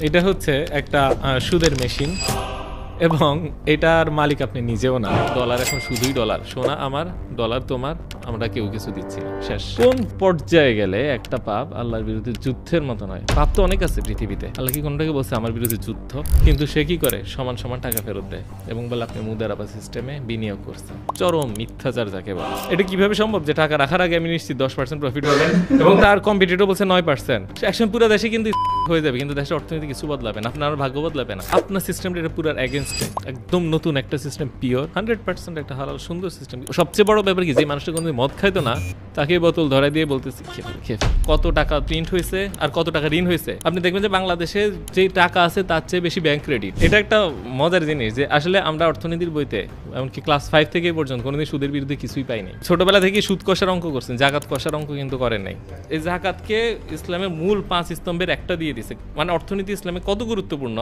এটা হচ্ছে একটা সুদের মেশিন এবং এটার মালিক আপনি নিজেও না। ডলার এখন শুধুই ডলার, সোনা আমার, ডলার তোমার, আমরা কেউ কিছু দিচ্ছি না, শেষ। কোন পর্যায়ে গেলে একটা পাপ আল্লাহর বিরুদ্ধে যুদ্ধের মতো নয়? পাপ তো অনেক আছে পৃথিবীতে, আল্লাহ কি কোনটাকে বলছে আমার বিরুদ্ধে যুদ্ধ? কিন্তু সে কি করে? সমান সমান টাকা ফেরত দেয় এবং বলে আপনি মুদারাবা সিস্টেমে বিনিয়োগ করছেন। চরম মিথ্যাচার যাকে বলে। এটা কিভাবে সম্ভব যে টাকা রাখার আগে আমি নিশ্চিত 10% প্রফিট হবে এবং তার কম্পিটিটর বলছে 9%? একসময় পুরো দেশে কিন্তু হয়ে যাবে, কিন্তু দেশের অর্থনীতি কিছু বদলাবে না, আপনার ভাগ্য বদলাবে না। আপনার সিস্টেমটা এটা পুরো এগেইনস্ট, একদম নতুন একটা সিস্টেম, পিওর 100% একটা হালাল সুন্দর সিস্টেম। সবচেয়ে বড় ব্যাপার কি, যে মানুষটা কোনো মদ খাইতো না তাকে বোতল ধরাই দিয়ে বলতেছি কত টাকা প্রিন্ট হয়েছে আর কত টাকা ঋণ হয়েছে। আপনি দেখবেন যে বাংলাদেশে যে টাকা আছে তার চেয়ে বেশি ব্যাংক ক্রেডিট। এটা একটা মজার জিনিস যে আসলে আমরা অর্থনীতির বইতে এমনকি ক্লাস 5 থেকে পর্যন্ত কোনোদিন সুদের বিরুদ্ধে কিছুই পাইনি। ছোটবেলা থেকে সুদ কষার অঙ্ক করছেন, জাকাত কষার অঙ্ক কিন্তু করেন নাই। এই জাকাতকে ইসলামের মূল 5 স্তম্ভের একটা দিয়ে দিছে, মানে অর্থনীতি ইসলামে কত গুরুত্বপূর্ণ।